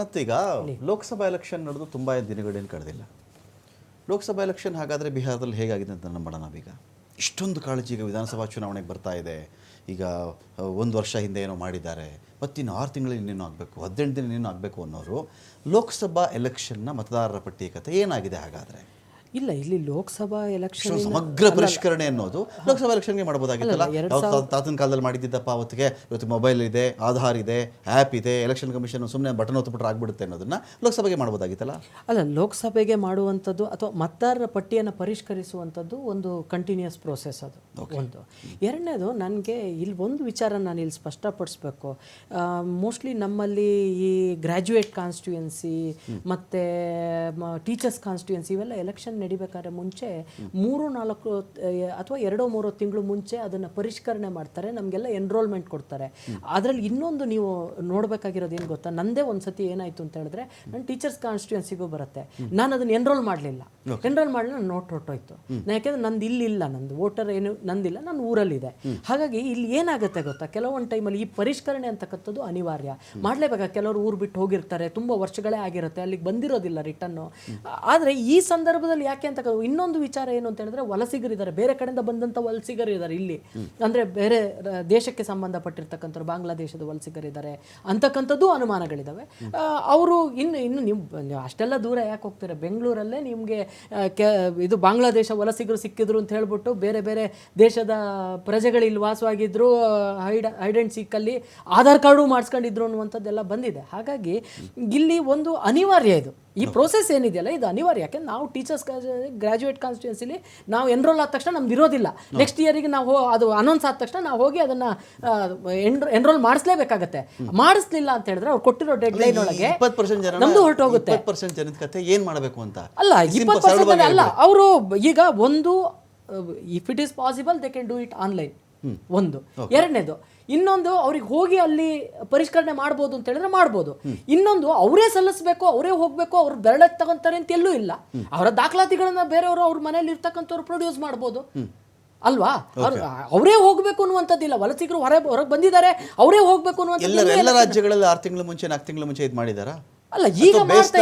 ಮತ್ತೀಗ ಲೋಕಸಭಾ ಎಲೆಕ್ಷನ್ ನಡೆದು ತುಂಬ ದಿನಗಳೇನು ಕಳೆದಿಲ್ಲ. ಲೋಕಸಭಾ ಎಲೆಕ್ಷನ್ ಹಾಗಾದರೆ ಬಿಹಾರದಲ್ಲಿ ಹೇಗಾಗಿದೆ ಅಂತ ನಂಬೋಣ ನಾವೀಗ. ಇಷ್ಟೊಂದು ಕಾಳಜಿ ಈಗ ವಿಧಾನಸಭಾ ಚುನಾವಣೆಗೆ ಬರ್ತಾ ಇದೆ. ಈಗ 1 ವರ್ಷ ಹಿಂದೆ ಏನೋ ಮಾಡಿದ್ದಾರೆ, ಮತ್ತಿನ್ನು 6 ತಿಂಗಳಲ್ಲಿ ಇನ್ನೇನು ಆಗಬೇಕು, 18 ದಿನ ಇನ್ನೇನು ಆಗಬೇಕು ಅನ್ನೋರು. ಲೋಕಸಭಾ ಎಲೆಕ್ಷನ್ನ ಮತದಾರರ ಪಟ್ಟಿ ಕಥೆ ಏನಾಗಿದೆ ಹಾಗಾದರೆ? ಇಲ್ಲ, ಇಲ್ಲಿ ಲೋಕಸಭಾ ಎಲೆಕ್ಷನ್ ಸಮಗ್ರ ಪರಿಷ್ಕರಣೆ ಅನ್ನೋದು ಲೋಕಸಭಾ ಎಲೆಕ್ಷನ್ಗೆ ಮಾಡ್ಬೋದಾಗಿತ್ತಲ್ಲ. ತಾತನ ಕಾಲದಲ್ಲಿ ಮಾಡಿದ್ದಪ್ಪ, ಅವತ್ತಿಗೆ ಇವತ್ತು ಮೊಬೈಲ್ ಇದೆ, ಆಧಾರ್ ಇದೆ, ಆ್ಯಪ್ ಇದೆ, ಎಲೆಕ್ಷನ್ ಕಮಿಷನ್ ಸುಮ್ಮನೆ ಬಟನ್ ಒತ್ತುಬಿಟ್ರೆ ಆಗ್ಬಿಡುತ್ತೆ ಅನ್ನೋದನ್ನ ಲೋಕಸಭೆಗೆ ಮಾಡ್ಬೋದಾಗಿತ್ತಲ್ಲ. ಅಲ್ಲ, ಲೋಕಸಭೆಗೆ ಮಾಡುವಂಥದ್ದು ಅಥವಾ ಮತದಾರರ ಪಟ್ಟಿಯನ್ನು ಪರಿಷ್ಕರಿಸುವಂಥದ್ದು ಒಂದು ಕಂಟಿನ್ಯೂಸ್ ಪ್ರೋಸೆಸ್. ಅದು ಒಂದು. ಎರಡನೇದು, ನನಗೆ ಇಲ್ಲಿ ಒಂದು ವಿಚಾರ ನಾನು ಇಲ್ಲಿ ಸ್ಪಷ್ಟಪಡಿಸ್ಬೇಕು. ಮೋಸ್ಟ್ಲಿ ನಮ್ಮಲ್ಲಿ ಈ ಗ್ರ್ಯಾಜುಯೇಟ್ ಕಾನ್ಸ್ಟಿಟ್ಯೂಯೆನ್ಸಿ ಮತ್ತು ಟೀಚರ್ಸ್ ಕಾನ್ಸ್ಟಿಟ್ಯೂಯೆನ್ಸಿ ಇವೆಲ್ಲ ಎಲೆಕ್ಷನ್ ನಡಿಬೇಕಾದ್ರೆ ಮುಂಚೆ 3-4 ಅಥವಾ 2-3 ತಿಂಗಳು ಮುಂಚೆ ಅದನ್ನು ಪರಿಷ್ಕರಣೆ ಮಾಡ್ತಾರೆ, ನಮಗೆಲ್ಲ ಎನ್ರೋಲ್ಮೆಂಟ್ ಕೊಡ್ತಾರೆ. ಅದರಲ್ಲಿ ಇನ್ನೊಂದು ನೀವು ನೋಡಬೇಕಾಗಿರೋದು ಏನು ಗೊತ್ತಾ, ನಂದೇ ಒಂದು ಸತಿ ಏನಾಯಿತು ಅಂತ ಹೇಳಿದ್ರೆ, ನನ್ನ ಟೀಚರ್ಸ್ ಕಾನ್ಸ್ಟಿಟ್ಯೂನ್ಸಿಗೂ ಬರುತ್ತೆ, ನಾನು ಅದನ್ನು ಎನ್ರೋಲ್ ಮಾಡಲಿಲ್ಲ. ನಾನು ನೋಟ್ ಹೊರಟೋಯ್ತು. ಯಾಕೆಂದರೆ ನಂದು ಇಲ್ಲಿಲ್ಲ, ನಂದು ವೋಟರ್ ಏನು ನಂದಿಲ್ಲ, ನನ್ನ ಊರಲ್ಲಿದೆ. ಹಾಗಾಗಿ ಇಲ್ಲಿ ಏನಾಗುತ್ತೆ ಗೊತ್ತಾ, ಕೆಲವೊಂದು ಟೈಮಲ್ಲಿ ಈ ಪರಿಷ್ಕರಣೆ ಅಂತಕ್ಕಂಥದ್ದು ಅನಿವಾರ್ಯ ಮಾಡಲೇಬೇಕಾಗ. ಕೆಲವರು ಊರು ಬಿಟ್ಟು ಹೋಗಿರ್ತಾರೆ, ತುಂಬ ವರ್ಷಗಳೇ ಆಗಿರುತ್ತೆ, ಅಲ್ಲಿಗೆ ಬಂದಿರೋದಿಲ್ಲ ರಿಟರ್ನು. ಆದರೆ ಈ ಸಂದರ್ಭದಲ್ಲಿ ಯಾಕೆ ಅಂತ ಇನ್ನೊಂದು ವಿಚಾರ ಏನು ಅಂತ ಹೇಳಿದ್ರೆ, ವಲಸಿಗರಿದ್ದಾರೆ, ಬೇರೆ ಕಡೆಯಿಂದ ಬಂದಂಥ ವಲಸಿಗರಿದ್ದಾರೆ ಇಲ್ಲಿ. ಅಂದರೆ ಬೇರೆ ದೇಶಕ್ಕೆ ಸಂಬಂಧಪಟ್ಟಿರ್ತಕ್ಕಂಥವ್ರು, ಬಾಂಗ್ಲಾದೇಶದ ವಲಸಿಗರಿದ್ದಾರೆ ಅಂತಕ್ಕಂಥದ್ದು ಅನುಮಾನಗಳಿದ್ದಾವೆ. ಅವರು ಇನ್ನು ನೀವು ಅಷ್ಟೆಲ್ಲ ದೂರ ಯಾಕೆ ಹೋಗ್ತಾರೆ, ಬೆಂಗಳೂರಲ್ಲೇ ನಿಮಗೆ ಇದು ಬಾಂಗ್ಲಾದೇಶ ವಲಸಿಗರು ಸಿಕ್ಕಿದ್ರು ಅಂತ ಹೇಳ್ಬಿಟ್ಟು ಬೇರೆ ಬೇರೆ ದೇಶದ ಪ್ರಜೆಗಳು ಇಲ್ಲಿ ವಾಸವಾಗಿದ್ರು, ಹೈಡ್ ಆ್ಯಂಡ್ ಸೀಕಲ್ಲಿ ಆಧಾರ್ ಕಾರ್ಡು ಮಾಡಿಸ್ಕೊಂಡಿದ್ರು ಅನ್ನುವಂಥದ್ದೆಲ್ಲ ಬಂದಿದೆ. ಹಾಗಾಗಿ ಇಲ್ಲಿ ಒಂದು ಅನಿವಾರ್ಯ ಇದು, ಈ ಪ್ರೋಸೆಸ್ ಏನಿದೆಯಲ್ಲ ಇದು ಅನಿವಾರ್ಯ. ಯಾಕೆಂದ್ರೆ ನಾವು ಟೀಚರ್ಸ್ ಗ್ರ್ಯಾಜುಯೇಟ್ ಕಾನ್ಸ್ಟಿಟ್ಯೂನ್ಸಿಲಿ ನಾವು ಎನ್ರೋಲ್ ಆದ ತಕ್ಷಣ ನಮ್ದು ಇರೋದಿಲ್ಲ. ನೆಕ್ಸ್ಟ್ ಇಯರಿಗೆ ನಾವು ಅದು ಅನೌನ್ಸ್ ಆದ ತಕ್ಷಣ ನಾವು ಹೋಗಿ ಅದನ್ನು ಎನ್ರೋಲ್ ಮಾಡಿಸ್ಲೇಬೇಕಾಗತ್ತೆ. ಮಾಡಿಸ್ಲಿಲ್ಲ ಅಂತ ಹೇಳಿದ್ರೆ ಅವ್ರು ಕೊಟ್ಟಿರೋ ಡೆಡ್ ಲೈನ್ ಒಳಗೆ 20% ನಮ್ದು ಹೊರಟೋಗುತ್ತೆ. 20% ಜನದ ಕಥೆ ಏನು ಮಾಡಬೇಕು ಅಂತ ಅಲ್ಲ, 20% ಅಲ್ಲ. ಅವರು ಈಗ ಒಂದು, if it is possible they can do it online, ಒಂದು. ಎರಡನೇದು, ಇನ್ನೊಂದು, ಅವ್ರಿಗೆ ಹೋಗಿ ಅಲ್ಲಿ ಪರಿಷ್ಕರಣೆ ಮಾಡ್ಬೋದು ಅಂತ ಹೇಳಿದ್ರೆ ಮಾಡ್ಬೋದು. ಇನ್ನೊಂದು, ಅವರೇ ಸಲ್ಲಿಸಬೇಕು, ಅವರೇ ಹೋಗ್ಬೇಕು, ಅವ್ರು ಬೆರಳೆತ್ತು ತಗೊಂತಾರೆ ಅಂತ ಎಲ್ಲೂ ಇಲ್ಲ. ಅವರ ದಾಖಲಾತಿಗಳನ್ನ ಬೇರೆಯವರು ಅವ್ರ ಮನೇಲಿ ಇರ್ತಕ್ಕಂಥವ್ರು ಪ್ರೊಡ್ಯೂಸ್ ಮಾಡ್ಬೋದು ಅಲ್ವಾ. ಅವರೇ ಹೋಗ್ಬೇಕು ಅನ್ನುವಂಥದ್ದಿಲ್ಲ. ವಲಸಿಗರು ಹೊರಗೆ ಬಂದಿದ್ದಾರೆ, ಅವರೇ ಹೋಗ್ಬೇಕು ಅನ್ನುವಂಥದ್ದು. ಎಲ್ಲ ರಾಜ್ಯಗಳಲ್ಲಿ 6 ತಿಂಗಳ ಮುಂಚೆ 4 ತಿಂಗಳ ಮುಂಚೆ ಇದು ಮಾಡಿದಾರಾ? ಅಲ್ಲ, ಈಗ ಮಾಡ್ತಾ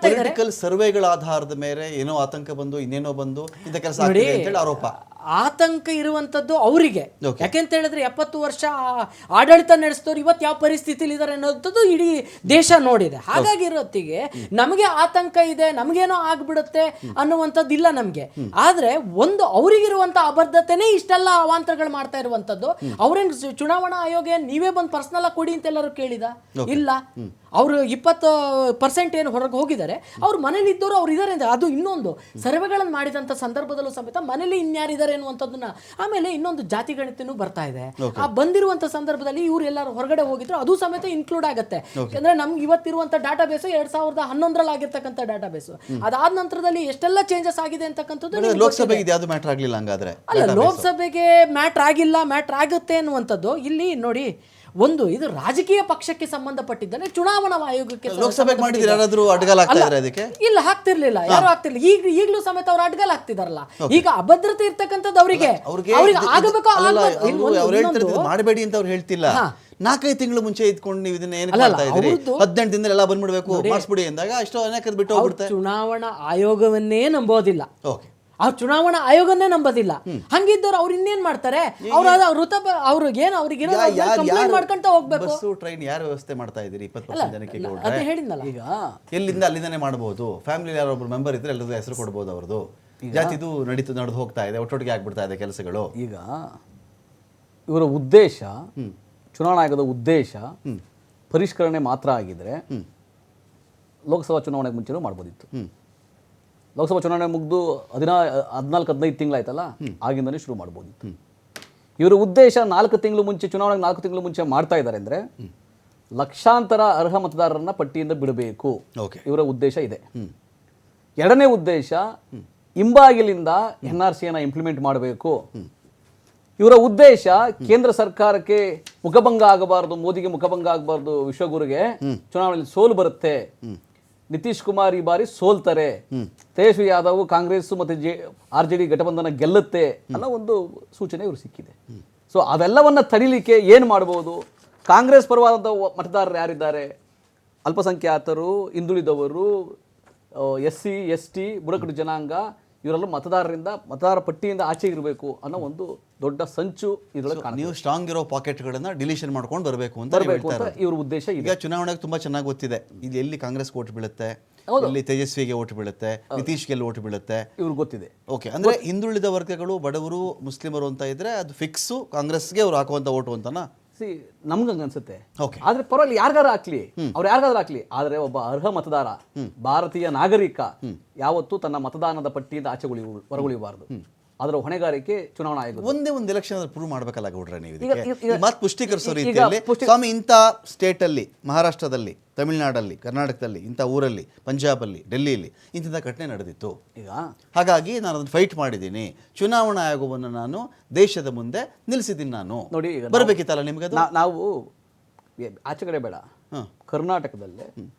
ಇದ್ದಾರೆ. ಸರ್ವೆಗಳ ಆಧಾರದ ಮೇಲೆ ಏನೋ ಆತಂಕ ಬಂದು ಇನ್ನೇನೋ ಬಂದು ಇಂಥ ಕೆಲಸ ಆಗ್ತಿದೆ ಅಂತ ಹೇಳಿ ಆರೋಪ. ಆತಂಕ ಇರುವಂಥದ್ದು ಅವರಿಗೆ. ಯಾಕೆಂತ ಹೇಳಿದ್ರೆ 70 ವರ್ಷ ಆಡಳಿತ ನಡೆಸಿದವ್ರು ಇವತ್ತು ಯಾವ ಪರಿಸ್ಥಿತಿಲಿ ಇದ್ದಾರೆ ಅನ್ನೋದು ಇಡೀ ದೇಶ ನೋಡಿದೆ. ಹಾಗಾಗಿ ಇರೋತ್ತಿಗೆ ನಮಗೆ ಆತಂಕ ಇದೆ, ನಮಗೇನೋ ಆಗ್ಬಿಡುತ್ತೆ ಅನ್ನುವಂಥದ್ದು ಇಲ್ಲ ನಮಗೆ. ಆದ್ರೆ ಒಂದು ಅವರಿಗಿರುವಂಥ ಅಬದ್ಧತೆನೇ ಇಷ್ಟೆಲ್ಲ ಅವಾಂತರಗಳು ಮಾಡ್ತಾ ಇರುವಂಥದ್ದು. ಅವ್ರೇನು ಚುನಾವಣಾ ಆಯೋಗ ನೀವೇ ಬಂದು ಪರ್ಸನಲ್ ಆಗಿ ಕೊಡಿ ಅಂತ ಎಲ್ಲರೂ ಕೇಳಿದ? ಇಲ್ಲ. ಅವರು 20% ಏನು ಹೊರಗೆ ಹೋಗಿದ್ದಾರೆ, ಅವ್ರು ಮನೇಲಿ ಇದ್ದವರು ಅವ್ರು ಇದ್ದಾರೆ ಅಂತ. ಅದು ಇನ್ನೊಂದು, ಸರ್ವೆಗಳನ್ನು ಮಾಡಿದಂಥ ಸಂದರ್ಭದಲ್ಲೂ ಸಮೇತ ಮನೇಲಿ ಇನ್ಯಾರಿದ್ದಾರೆ ಅನ್ನುವಂಥದ್ದನ್ನ. ಆಮೇಲೆ ಇನ್ನೊಂದು, ಜಾತಿ ಗಣಿತನೂ ಬರ್ತಾ ಇದೆ. ಆ ಬಂದಿರುವಂಥ ಸಂದರ್ಭದಲ್ಲಿ ಇವ್ರು ಎಲ್ಲರೂ ಹೊರಗಡೆ ಹೋಗಿದ್ರು, ಅದು ಸಮೇತ ಇನ್ಕ್ಲೂಡ್ ಆಗುತ್ತೆ. ಯಾಕಂದ್ರೆ ನಮ್ಗೆ ಇವತ್ತಿರುವಂಥ ಡಾಟಾ ಬೇಸು 2011ರಲ್ಲಿ ಆಗಿರ್ತಕ್ಕಂಥ ಡಾಟಾ ಬೇಸು. ಅದಾದ ನಂತರದಲ್ಲಿ ಎಷ್ಟೆಲ್ಲ ಚೇಂಜಸ್ ಆಗಿದೆ ಅಂತಕ್ಕಂಥದ್ದು ಲೋಕಸಭೆಗೆ ಯಾವುದು ಮ್ಯಾಟರ್ ಆಗಲಿಲ್ಲ. ಹಂಗಾದ್ರೆ ಅಲ್ಲ, ಲೋಕಸಭೆಗೆ ಮ್ಯಾಟರ್ ಆಗಿಲ್ಲ, ಮ್ಯಾಟರ್ ಆಗುತ್ತೆ ಅನ್ನುವಂಥದ್ದು ಇಲ್ಲಿ ನೋಡಿ. ಒಂದು, ಇದು ರಾಜಕೀಯ ಪಕ್ಷಕ್ಕೆ ಸಂಬಂಧಪಟ್ಟಿದ್ದರೆ ಚುನಾವಣಾ ಆಯೋಗಕ್ಕೆ ಇಲ್ಲ ಹಾಕ್ತಿರ್ಲಿಲ್ಲ, ಯಾರು ಆಗ್ತಿರ್ಲಿಲ್ಲ. ಈಗಲೂ ಸಮೇತ ಅವ್ರು ಅಡ್ಗಲ್ ಹಾಕ್ತಿದಾರಲ್ಲ. ಈಗ ಅಭದ್ರತೆ ಇರ್ತಕ್ಕಂಥದ್ದು ಅವರಿಗೆ ಆಗಬೇಕು. ಮಾಡಬೇಡಿ ಅಂತ ಅವ್ರು ಹೇಳ್ತಿಲ್ಲ. 4-5 ತಿಂಗಳು ಮುಂಚೆ ಇದ್ಕೊಂಡು ನೀವು ಇದನ್ನ ಏನು ಮಾಡ್ತಾ ಇದ್ದೀರಿ, 18 ದಿನದಲ್ಲಿ ಎಲ್ಲ ಬಂದ್ಬಿಡ್ಬೇಕು ಮಾಡಿಸ್ಬಿಡಿ ಅಂದಾಗ ಅಷ್ಟು ಅನೇಕ ಬಿಟ್ಟು ಹೋಗ್ಬಿಡುತ್ತೆ. ಚುನಾವಣಾ ಆಯೋಗವನ್ನೇ ನಂಬೋದಿಲ್ಲ, ಆ ಚುನಾವಣಾ ಆಯೋಗನೇ ನಂಬೋದಿಲ್ಲ. ಹಂಗಿದ್ದವ್ರು ಅವ್ರು ಇನ್ನೇನ್ ಮಾಡ್ತಾರೆ? ಅವ್ರು ಏನು ಅವ್ರಿಗೆ ಮಾಡ್ಕೊಂತ ಹೋಗ್ಬೇಕು. ಬಸ್ಸು ಟ್ರೈನ್ ಯಾರು ವ್ಯವಸ್ಥೆ ಮಾಡ್ತಾ ಇದ್ದೀರಿ? 20% ಜನಕ್ಕೆ ಹೇಳಿದ್ನಲ್ಲ, ಈಗ ಎಲ್ಲಿಂದ ಅಲ್ಲಿಂದಾನೆ ಮಾಡಬಹುದು. ಫ್ಯಾಮಿಲಿ ಯಾರೊಬ್ರು ಮೆಂಬರ್ ಇದ್ರೆ ಎಲ್ಲರಿಗೂ ಹೆಸರು ಕೊಡ್ಬೋದು ಅವ್ರದ್ದು. ಜಾತಿದು ನಡೆದು ಹೋಗ್ತಾ ಇದೆ, ಒಟ್ಟೊಟ್ಟಿಗೆ ಆಗ್ಬಿಡ್ತಾ ಇದೆ ಕೆಲಸಗಳು. ಈಗ ಇವರ ಉದ್ದೇಶ, ಚುನಾವಣಾ ಆಯೋಗದ ಉದ್ದೇಶ ಪರಿಷ್ಕರಣೆ ಮಾತ್ರ ಆಗಿದ್ರೆ ಲೋಕಸಭಾ ಚುನಾವಣೆಗೆ ಮುಂಚೆನೂ ಮಾಡ್ಬೋದಿತ್ತು. ಲೋಕಸಭಾ ಚುನಾವಣೆ ಮುಗಿದು 14-15 ತಿಂಗಳಾಯ್ತಲ್ಲ, ಆಗಿಂದನೇ ಶುರು ಮಾಡ್ಬೋದಿತ್ತು. ಇವರ ಉದ್ದೇಶ 4 ತಿಂಗಳು ಮುಂಚೆ, ಚುನಾವಣೆಗೆ 4 ತಿಂಗಳು ಮುಂಚೆ ಮಾಡ್ತಾ ಇದ್ದಾರೆ ಅಂದರೆ ಲಕ್ಷಾಂತರ ಅರ್ಹ ಮತದಾರರನ್ನ ಪಟ್ಟಿಯಿಂದ ಬಿಡಬೇಕು, ಇವರ ಉದ್ದೇಶ ಇದೆ. ಎರಡನೇ ಉದ್ದೇಶ, ಹಿಂಬಾಗಿಲಿಂದ NRCಯನ್ನು ಇಂಪ್ಲಿಮೆಂಟ್ ಮಾಡಬೇಕು. ಇವರ ಉದ್ದೇಶ ಕೇಂದ್ರ ಸರ್ಕಾರಕ್ಕೆ ಮುಖಭಂಗ ಆಗಬಾರ್ದು, ಮೋದಿಗೆ ಮುಖಭಂಗ ಆಗಬಾರ್ದು, ವಿಶ್ವಗುರುಗೆ ಚುನಾವಣೆಯಲ್ಲಿ ಸೋಲು ಬರುತ್ತೆ, ನಿತೀಶ್ ಕುಮಾರ್ ಈ ಬಾರಿ ಸೋಲ್ತಾರೆ, ತೇಜಸ್ವಿ ಯಾದವ್ ಕಾಂಗ್ರೆಸ್ ಮತ್ತು RJD ಘಟಬಂಧನ ಗೆಲ್ಲುತ್ತೆ ಅನ್ನೋ ಒಂದು ಸೂಚನೆ ಇವರು ಸಿಕ್ಕಿದೆ. ಸೊ ಅವೆಲ್ಲವನ್ನ ತಡಿಲಿಕ್ಕೆ ಏನು ಮಾಡಬಹುದು? ಕಾಂಗ್ರೆಸ್ ಪರವಾದಂಥ ಮತದಾರರು ಯಾರಿದ್ದಾರೆ, ಅಲ್ಪಸಂಖ್ಯಾತರು, ಹಿಂದುಳಿದವರು, SC ST, ಬುಡಕಟ್ಟು ಜನಾಂಗ ಇವರೆಲ್ಲ ಮತದಾರ ಪಟ್ಟಿಯಿಂದ ಆಚೆ ಇರಬೇಕು ಅನ್ನೋ ಒಂದು ದೊಡ್ಡ ಸಂಚು ಇದರೊಳಗೆ ನೀವು ಸ್ಟ್ರಾಂಗ್ ಇರೋ ಪಾಕೆಟ್ಗಳನ್ನ ಡಿಲೀಷನ್ ಮಾಡ್ಕೊಂಡು ಬರಬೇಕು ಅಂತ ಬರಬೇಕು ಅಂತ ಇವ್ರ ಉದ್ದೇಶ ಇದೆ. ಈಗ ಚುನಾವಣೆಗೆ ತುಂಬಾ ಚೆನ್ನಾಗಿ ಗೊತ್ತಿದೆ ಇಲ್ಲಿ ಎಲ್ಲಿ ಕಾಂಗ್ರೆಸ್ ಓಟ್ ಬೀಳುತ್ತೆ, ಎಲ್ಲಿ ತೇಜಸ್ವಿಗೆ ಓಟ್ ಬೀಳುತ್ತೆ, ನಿತೀಶ್ಗೆ ಓಟ್ ಬೀಳುತ್ತೆ, ಇವ್ರಿಗೆ ಗೊತ್ತಿದೆ. ಓಕೆ, ಅಂದ್ರೆ ಹಿಂದುಳಿದ ವರ್ಗಗಳು, ಬಡವರು, ಮುಸ್ಲಿಮರು ಅಂತ ಇದ್ರೆ ಅದು ಫಿಕ್ಸು ಕಾಂಗ್ರೆಸ್ಗೆ ಅವ್ರು ಹಾಕುವಂತ ಓಟು ಅಂತನಾ? ನಮ್ಗೆ ಹಂಗ ಅನ್ಸುತ್ತೆ. ಓಕೆ, ಆದ್ರೆ ಪರವಾಗಿಲ್ಲ, ಯಾರಿಗಾರ ಹಾಕ್ಲಿ, ಅವ್ರು ಯಾರಿಗಾದ್ರೂ ಹಾಕ್ಲಿ, ಆದ್ರೆ ಒಬ್ಬ ಅರ್ಹ ಮತದಾರ, ಭಾರತೀಯ ನಾಗರಿಕ ಯಾವತ್ತೂ ತನ್ನ ಮತದಾನದ ಪಟ್ಟಿಯಿಂದ ಹೊರಗುಳಿಯಬಾರದು. ಅದರ ಹೊಣೆಗಾರಿಕೆ ಚುನಾವಣಾ ಆಯೋಗ. ಒಂದೇ ಒಂದು ಎಲೆಕ್ಷನ್ ಪ್ರೂವ್ ಮಾಡ್ಬೇಕಲ್ಲ ಗೌಡ್ರೆ ನೀವು ಈಗ ಮಾತು ಪುಷ್ಟೀಕರಿಸೋ ರೀತಿಯಲ್ಲಿ. ಸ್ವಾಮಿ, ಇಂಥ ಸ್ಟೇಟಲ್ಲಿ, ಮಹಾರಾಷ್ಟ್ರದಲ್ಲಿ, ತಮಿಳುನಾಡಲ್ಲಿ, ಕರ್ನಾಟಕದಲ್ಲಿ, ಇಂಥ ಊರಲ್ಲಿ, ಪಂಜಾಬಲ್ಲಿ, ಡೆಲ್ಲಿಯಲ್ಲಿ ಇಂಥ ಘಟನೆ ನಡೆದಿತ್ತು. ಈಗ ಹಾಗಾಗಿ ನಾನು ಅದನ್ನು ಫೈಟ್ ಮಾಡಿದ್ದೀನಿ, ಚುನಾವಣಾ ಆಯೋಗವನ್ನು ನಾನು ದೇಶದ ಮುಂದೆ ನಿಲ್ಲಿಸಿದ್ದೀನಿ. ನಾನು ನೋಡಿ, ಬರಬೇಕಿತ್ತಲ್ಲ ನಿಮ್ಗೆ ಅದು. ನಾವು ಆಚೆ ಕಡೆ ಬೇಡ, ಕರ್ನಾಟಕದಲ್ಲೇ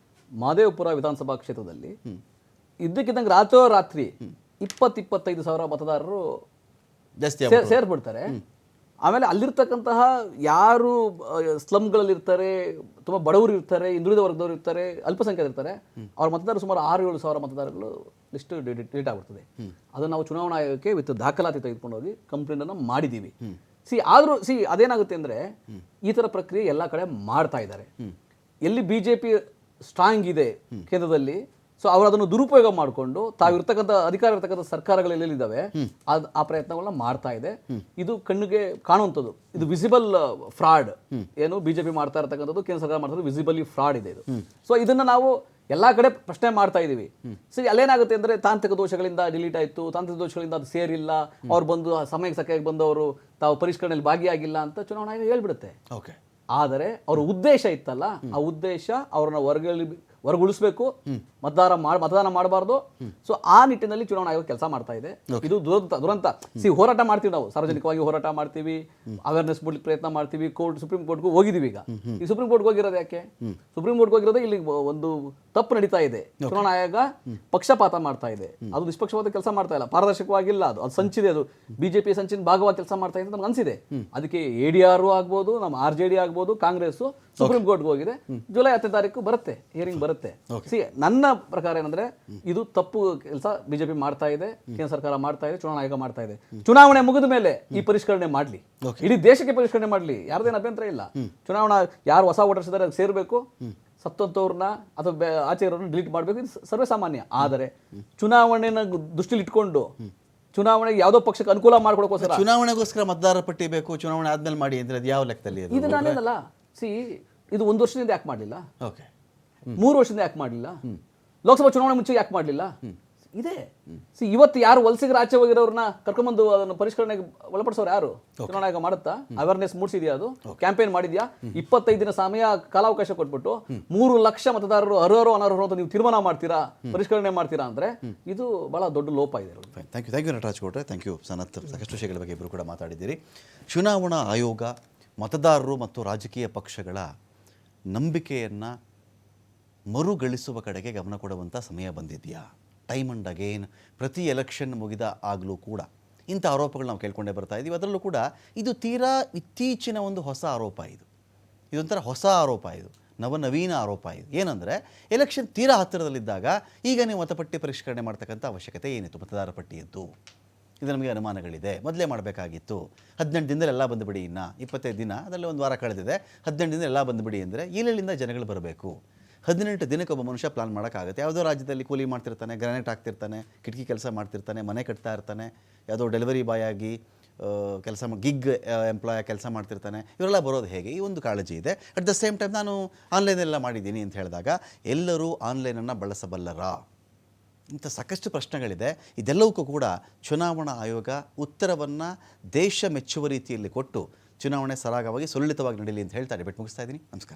ಮಹದೇವಪುರ ವಿಧಾನಸಭಾ ಕ್ಷೇತ್ರದಲ್ಲಿ ಇದ್ದಕ್ಕಿದ್ದಂಗೆ ರಾತ್ರೋರಾತ್ರಿ 20-25 ಸಾವಿರ ಮತದಾರರು ಜಾಸ್ತಿ ಸೇರ್ಬಿಡ್ತಾರೆ. ಆಮೇಲೆ ಅಲ್ಲಿರ್ತಕ್ಕಂತಹ ಯಾರು ಸ್ಲಮ್ಗಳಲ್ಲಿ ಇರ್ತಾರೆ, ತುಂಬ ಬಡವರು ಇರ್ತಾರೆ, ಹಿಂದುಳಿದ ವರ್ಗದವರು ಇರ್ತಾರೆ, ಅಲ್ಪಸಂಖ್ಯಾತರು ಇರ್ತಾರೆ, ಅವ್ರ ಮತದಾರರು ಸುಮಾರು 6-7 ಸಾವಿರ ಮತದಾರಗಳು ಲಿಸ್ಟ್ ಡಿಲೀಟ್ ಆಗ್ಬಿಡ್ತದೆ. ಅದನ್ನು ನಾವು ಚುನಾವಣಾ ಆಯೋಗಕ್ಕೆ ವಿತ್ ದಾಖಲಾತಿ ತೆಗೆದುಕೊಂಡು ಹೋಗಿ ಕಂಪ್ಲೇಂಟನ್ನು ಮಾಡಿದ್ದೀವಿ. ಆದರೂ ಅದೇನಾಗುತ್ತೆ ಅಂದರೆ ಈ ಥರ ಪ್ರಕ್ರಿಯೆ ಎಲ್ಲ ಕಡೆ ಮಾಡ್ತಾ ಇದ್ದಾರೆ. ಎಲ್ಲಿ BJP ಸ್ಟ್ರಾಂಗ್ ಇದೆ ಕೇಂದ್ರದಲ್ಲಿ, ಸೊ ಅವರು ಅದನ್ನು ದುರುಪಯೋಗ ಮಾಡಿಕೊಂಡು ತಾವಿರ್ತಕ್ಕಂಥ ಅಧಿಕಾರ ಇರ್ತಕ್ಕಂಥ ಸರ್ಕಾರಗಳೆಲ್ಲಿದ್ದಾವೆ ಆ ಪ್ರಯತ್ನಗಳನ್ನ ಮಾಡ್ತಾ ಇದೆ. ಇದು ಕಣ್ಣಿಗೆ ಕಾಣುವಂಥದ್ದು, ಇದು ವಿಸಿಬಲ್ ಫ್ರಾಡ್. ಏನು BJP ಮಾಡ್ತಾ ಇರ್ತಕ್ಕಂಥದ್ದು, ಕೇಂದ್ರ ಸರ್ಕಾರ ಮಾಡ್ತಾ ವಿಸಿಬಲಿ ಫ್ರಾಡ್ ಇದೆ ಇದು. ಸೊ ಇದನ್ನ ನಾವು ಎಲ್ಲಾ ಕಡೆ ಪ್ರಶ್ನೆ ಮಾಡ್ತಾ ಇದೀವಿ. ಅಲ್ಲೇನಾಗುತ್ತೆ ಅಂದ್ರೆ ತಾಂತ್ರಿಕ ದೋಷಗಳಿಂದ ಡಿಲೀಟ್ ಆಯ್ತು, ತಾಂತ್ರಿಕ ದೋಷಗಳಿಂದ ಅದು ಸೇರಿಲ್ಲ, ಅವ್ರು ಬಂದು ಸಮಯಕ್ಕೆ ಸರಿಯಾಗಿ ಬಂದವರು ತಾವು ಪರಿಷ್ಕರಣೆಯಲ್ಲಿ ಭಾಗಿಯಾಗಿಲ್ಲ ಅಂತ ಚುನಾವಣಾ ಆಯೋಗ ಹೇಳ್ಬಿಡುತ್ತೆ. ಓಕೆ, ಆದರೆ ಅವ್ರ ಉದ್ದೇಶ ಇತ್ತಲ್ಲ, ಆ ಉದ್ದೇಶ ಅವ್ರನ್ನ ಹೊರಗುಳಿಸ್ಬೇಕು, ಮತದಾನ ಮಾಡಬಾರ್ದು. ಸೊ ಆ ನಿಟ್ಟಿನಲ್ಲಿ ಚುನಾವಣಾ ಆಯೋಗ ಕೆಲಸ ಮಾಡ್ತಾ ಇದೆ. ಇದು ದುರಂತ. ಹೋರಾಟ ಮಾಡ್ತೀವಿ ನಾವು, ಸಾರ್ವಜನಿಕವಾಗಿ ಹೋರಾಟ ಮಾಡ್ತೀವಿ, ಅವೇರ್ನೆಸ್ ಮೂಡ್ಲಿಕ್ಕೆ ಪ್ರಯತ್ನ ಮಾಡ್ತೀವಿ, ಸುಪ್ರೀಂ ಕೋರ್ಟ್ಗೂ ಹೋಗಿದೀವಿ. ಈಗ ಈ ಸುಪ್ರೀಂ ಕೋರ್ಟ್ಗೆ ಹೋಗಿರೋದು ಯಾಕೆ? ಸುಪ್ರೀಂ ಕೋರ್ಟ್ಗೆ ಹೋಗಿರೋದು ಇಲ್ಲಿ ಒಂದು ತಪ್ಪು ನಡೀತಾ ಇದೆ. ಚುನಾವಣಾ ಆಯೋಗ ಪಕ್ಷಪಾತ ಮಾಡ್ತಾ ಇದೆ, ಅದು ನಿಷ್ಪಕ್ಷಪಾತ ಕೆಲಸ ಮಾಡ್ತಾ ಇಲ್ಲ, ಪಾರದರ್ಶಕವಾಗಿಲ್ಲ, ಅದು ಸಂಚಿದೆ, ಅದು BJP ಸಂಚಿನ ಭಾಗವಾಗಿ ಕೆಲಸ ಮಾಡ್ತಾ ಇದೆ ಅಂತ ನಮ್ಗೆ ಅನ್ಸಿದೆ. ಅದಕ್ಕೆ ADR ಆಗ್ಬೋದು, ನಮ್ಮ RJD ಆಗ್ಬೋದು, ಕಾಂಗ್ರೆಸ್ ಸುಪ್ರೀಂ ಕೋರ್ಟ್ಗೆ ಹೋಗಿದೆ. ಜುಲೈ 10ನೇ ತಾರೀಕು ಬರುತ್ತೆ, ಹಿಯರಿಂಗ್ ಬರುತ್ತೆ. ನನ್ನ ಪ್ರಕಾರ ಏನಂದ್ರೆ ಇದು ತಪ್ಪು ಕೆಲಸ BJP ಮಾಡ್ತಾ ಇದೆ, ಕೇಂದ್ರ ಸರ್ಕಾರ ಮಾಡ್ತಾ ಇದೆ, ಚುನಾವಣಾ ಆಯೋಗ ಮಾಡ್ತಾ ಇದೆ. ಚುನಾವಣೆ ಮುಗಿದ ಮೇಲೆ ಈ ಪರಿಷ್ಕರಣೆ ಮಾಡ್ಲಿ, ಇಡೀ ದೇಶಕ್ಕೆ ಪರಿಷ್ಕರಣೆ ಮಾಡ್ಲಿ, ಯಾರ್ದೇನು ಅಭ್ಯಂತರ ಇಲ್ಲ. ಚುನಾವಣಾ ಯಾರು ಹೊಸ ವೋಟರ್ಸ್ ಇದ್ದಾರೆ ಅದಕ್ಕೆ ಸೇರ್ಬೇಕು, ಸತ್ತಂತವ್ರನ್ನ ಅಥವಾ ಆಚೆ ಇರೋರನ್ನ ಡಿಲೀಟ್ ಮಾಡಬೇಕು, ಇದು ಸರ್ವೇ ಸಾಮಾನ್ಯ. ಆದರೆ ಚುನಾವಣೆನ ದೃಷ್ಟಿಲಿ ಇಟ್ಕೊಂಡು ಚುನಾವಣೆಗೆ ಯಾವುದೋ ಪಕ್ಷಕ್ಕೆ ಅನುಕೂಲ ಮಾಡ್ಕೊಡೋಕೋಸ್ಕರ ಚುನಾವಣೆಗೋಸ್ಕರ ಮತದಾರರ ಪಟ್ಟಿ ಬೇಕು, ಚುನಾವಣೆ ಆದ್ಮೇಲೆ ಮಾಡಿ ಅಂದ್ರೆ ಅದು ಯಾವ ಲೆಕ್ಕದಲ್ಲಿ? ಇದು ನಾನೇನಲ್ಲ, ಇದು 1 ವರ್ಷದಿಂದ ಯಾಕೆ ಮಾಡಲಿಲ್ಲ? ಓಕೆ, 3 ವರ್ಷದಿಂದ ಯಾಕೆ ಮಾಡಲಿಲ್ಲ? ಲೋಕಸಭಾ ಚುನಾವಣೆ ಮುಂಚೆ ಯಾಕೆ ಮಾಡಲಿಲ್ಲ? ಇದೆ. ಇವತ್ತು ಯಾರು ವಲಸಿಗರ ಆಚೆ ಹೋಗಿರೋರನ್ನ ಕರ್ಕೊಂಡ್ಬಂದು ಅದನ್ನು ಪರಿಷ್ಕರಣೆಗೆ ಒಳಪಡಿಸೋರು ಯಾರು? ಚುನಾವಣಾ ಆಯೋಗ ಮಾಡುತ್ತಾ? ಅವೇರ್ನೆಸ್ ಮೂಡಿಸಿದ್ಯಾ? ಅದು ಕ್ಯಾಂಪೇನ್ ಮಾಡಿದ್ಯಾ? 25 ದಿನ ಸಮಯ ಕಾಲಾವಕಾಶ ಕೊಟ್ಬಿಟ್ಟು 3 ಲಕ್ಷ ಮತದಾರರು ಅರ್ಹರು ಅನರ್ಹರು ಅಂತ ನೀವು ತೀರ್ಮಾನ ಮಾಡ್ತೀರಾ, ಪರಿಷ್ಕರಣೆ ಮಾಡ್ತೀರಾ ಅಂದ್ರೆ ಇದು ಬಹಳ ದೊಡ್ಡ ಲೋಪ ಇದೆ. ಥ್ಯಾಂಕ್ ಯು ನಟರಾಜ್ ಗೌಡ್ರೆ, ಥ್ಯಾಂಕ್ ಯು ಸನತ್. ಸಾಕಷ್ಟು ವಿಷಯಗಳ ಬಗ್ಗೆ ಇಬ್ಬರು ಕೂಡ ಮಾತಾಡಿದ್ದೀರಿ. ಚುನಾವಣಾ ಆಯೋಗ ಮತದಾರರು ಮತ್ತು ರಾಜಕೀಯ ಪಕ್ಷಗಳ ನಂಬಿಕೆಯನ್ನು ಮರುಗಳಿಸುವ ಕಡೆಗೆ ಗಮನ ಕೊಡುವಂಥ ಸಮಯ ಬಂದಿದೆಯಾ? ಟೈಮ್ ಆ್ಯಂಡ್ ಅಗೇನ್ ಪ್ರತಿ ಎಲೆಕ್ಷನ್ ಮುಗಿದ ಆಗಲೂ ಕೂಡ ಇಂಥ ಆರೋಪಗಳು ನಾವು ಕೇಳ್ಕೊಂಡೇ ಬರ್ತಾ ಇದ್ದೀವಿ. ಅದರಲ್ಲೂ ಕೂಡ ಇದು ತೀರಾ ಇತ್ತೀಚಿನ ಒಂದು ಹೊಸ ಆರೋಪ. ಇದೊಂಥರ ಹೊಸ ಆರೋಪ, ಇದು ನವನವೀನ ಆರೋಪ. ಇದು ಏನಂದರೆ ಎಲೆಕ್ಷನ್ ತೀರಾ ಹತ್ತಿರದಲ್ಲಿದ್ದಾಗ ಈಗ ನೀವು ಮತಪಟ್ಟಿ ಪರಿಷ್ಕರಣೆ ಮಾಡ್ತಕ್ಕಂಥ ಅವಶ್ಯಕತೆ ಏನಿತ್ತು? ಮತದಾರ ಪಟ್ಟಿಯದ್ದು ಇದು ನಮಗೆ ಅನುಮಾನಗಳಿದೆ, ಮೊದಲೇ ಮಾಡಬೇಕಾಗಿತ್ತು. 18 ದಿನದಲ್ಲಿ ಎಲ್ಲ ಬಂದುಬಿಡಿ, ಇನ್ನು 25 ದಿನ, ಅದರಲ್ಲಿ 1 ವಾರ ಕಳೆದಿದೆ, 18 ದಿನ ಎಲ್ಲ ಬಂದುಬಿಡಿ ಅಂದರೆ ಎಲ್ಲೆಲ್ಲಿಂದ ಜನಗಳು ಬರಬೇಕು? 18 ದಿನಕ್ಕೆ ಒಬ್ಬ ಮನುಷ್ಯ ಪ್ಲಾನ್ ಮಾಡೋಕ್ಕಾಗುತ್ತೆ? ಯಾವುದೋ ರಾಜ್ಯದಲ್ಲಿ ಕೂಲಿ ಮಾಡ್ತಿರ್ತಾನೆ, ಗ್ರಾನೈಟ್ ಹಾಕ್ತಿರ್ತಾನೆ, ಕಿಟಕಿ ಕೆಲಸ ಮಾಡ್ತಿರ್ತಾನೆ, ಮನೆ ಕಟ್ತಾ ಇರ್ತಾನೆ, ಯಾವುದೋ ಡೆಲಿವರಿ ಬಾಯ್ ಆಗಿ ಕೆಲಸ ಗಿಗ್ ಎಂಪ್ಲಾಯ್ ಕೆಲಸ ಮಾಡ್ತಿರ್ತಾನೆ. ಇವರೆಲ್ಲ ಬರೋದು ಹೇಗೆ? ಈ ಒಂದು ಕಾಳಜಿ ಇದೆ. ಅಟ್ ದ ಸೇಮ್ ಟೈಮ್ ನಾನು ಆನ್ಲೈನೆಲ್ಲ ಮಾಡಿದ್ದೀನಿ ಅಂತ ಹೇಳಿದಾಗ ಎಲ್ಲರೂ ಆನ್ಲೈನನ್ನು ಬಳಸಬಲ್ಲರಾ? ಇಂಥ ಸಾಕಷ್ಟು ಪ್ರಶ್ನೆಗಳಿದೆ. ಇದೆಲ್ಲವಕ್ಕೂ ಕೂಡ ಚುನಾವಣಾ ಆಯೋಗ ಉತ್ತರವನ್ನು ದೇಶ ಮೆಚ್ಚುವ ರೀತಿಯಲ್ಲಿ ಕೊಟ್ಟು ಚುನಾವಣೆ ಸರಾಗವಾಗಿ ಸುಲಲಿತವಾಗಿ ನಡೀಲಿ ಅಂತ ಹೇಳ್ತಾ ಡಿಬೇಟ್ ಮುಗಿಸ್ತಾ ಇದ್ದೀನಿ. ನಮಸ್ಕಾರ.